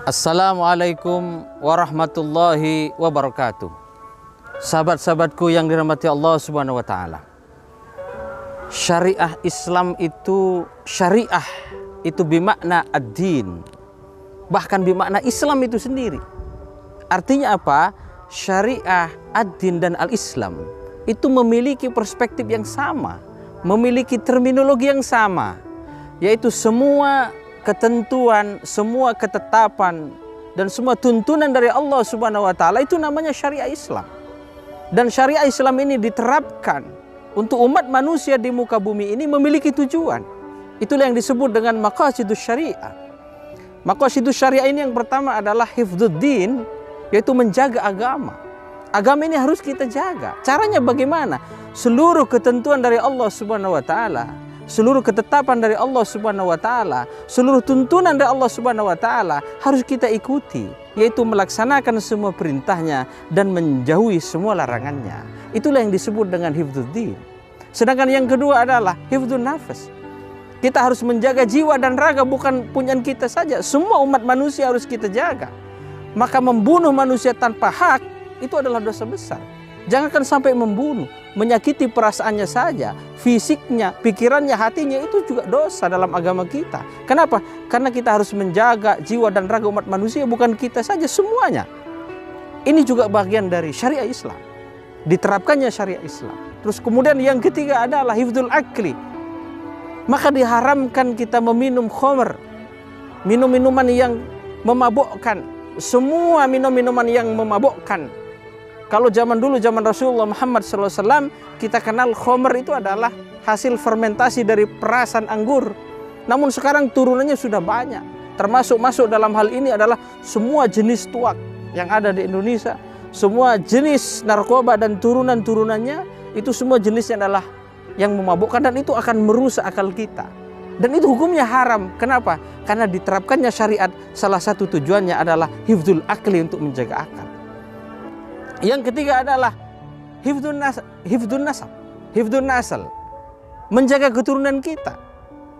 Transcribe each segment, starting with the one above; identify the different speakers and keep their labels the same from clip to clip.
Speaker 1: Assalamualaikum warahmatullahi wabarakatuh. Sahabat-sahabatku yang dirahmati Allah Subhanahu wa taala. Syariah Islam itu bermakna ad-din. Bahkan bermakna Islam itu sendiri. Artinya apa? Syariah, ad-din dan al-Islam itu memiliki perspektif yang sama, memiliki terminologi yang sama, yaitu semua ketentuan, semua ketetapan dan semua tuntunan dari Allah Subhanahu wa taala itu namanya syariah Islam. Dan syariah Islam ini diterapkan untuk umat manusia di muka bumi ini memiliki tujuan. Itulah yang disebut dengan maqasidus syariah. Maqasidus syariah ini yang pertama adalah hifdzuddin, yaitu menjaga agama. Agama ini harus kita jaga. Caranya bagaimana? Seluruh ketentuan dari Allah Subhanahu wa taala, seluruh ketetapan dari Allah Subhanahu wa taala, seluruh tuntunan dari Allah Subhanahu wa taala harus kita ikuti, yaitu melaksanakan semua perintahnya dan menjauhi semua larangannya. Itulah yang disebut dengan hifdzuddin. Sedangkan yang kedua adalah hifdzun nafas. Kita harus menjaga jiwa dan raga, bukan punya kita saja. Semua umat manusia harus kita jaga. Maka membunuh manusia tanpa hak itu adalah dosa besar. Jangankan sampai membunuh, menyakiti perasaannya saja, fisiknya, pikirannya, hatinya, itu juga dosa dalam agama kita. Kenapa? Karena kita harus menjaga jiwa dan raga umat manusia, bukan kita saja, semuanya. Ini juga bagian dari syariah Islam. Diterapkannya syariah Islam. Terus kemudian yang ketiga adalah hifdzul akli. Maka diharamkan kita meminum khamr, minum-minuman yang memabukkan. Semua minum-minuman yang memabukkan. Kalau zaman dulu, zaman Rasulullah Muhammad SAW, kita kenal khamr itu adalah hasil fermentasi dari perasan anggur. Namun sekarang turunannya sudah banyak. Termasuk masuk dalam hal ini adalah semua jenis tuak yang ada di Indonesia. Semua jenis narkoba dan turunan-turunannya, itu semua jenisnya adalah yang memabukkan, dan itu akan merusak akal kita. Dan itu hukumnya haram. Kenapa? Karena diterapkannya syariat, salah satu tujuannya adalah hifdzul akli, untuk menjaga akal. Yang ketiga adalah hifdzun nasal, menjaga keturunan kita.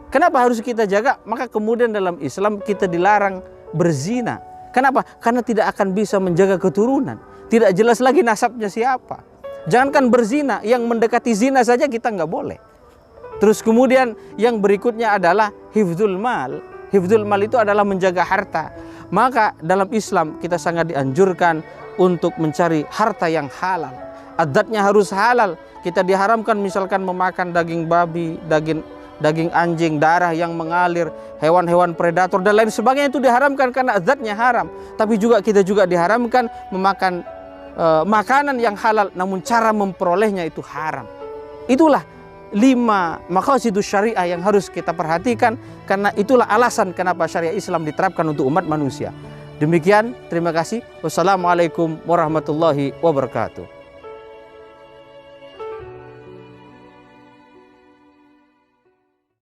Speaker 1: Kenapa harus kita jaga? Maka kemudian dalam Islam kita dilarang berzina. Kenapa? Karena tidak akan bisa menjaga keturunan. Tidak jelas lagi nasabnya siapa. Jangankan berzina, yang mendekati zina saja kita nggak boleh. Terus kemudian yang berikutnya adalah hifdzul mal. Hifdzul mal itu adalah menjaga harta. Maka dalam Islam kita sangat dianjurkan untuk mencari harta yang halal. Adatnya harus halal. Kita diharamkan misalkan memakan daging babi, daging anjing, darah yang mengalir, hewan-hewan predator dan lain sebagainya, itu diharamkan karena adatnya haram. Tapi kita juga diharamkan memakan makanan yang halal, namun cara memperolehnya itu haram. Itulah 5 maqasidus syariah yang harus kita perhatikan, karena itulah alasan kenapa syariah Islam diterapkan untuk umat manusia. Demikian, terima kasih. Wassalamualaikum warahmatullahi wabarakatuh.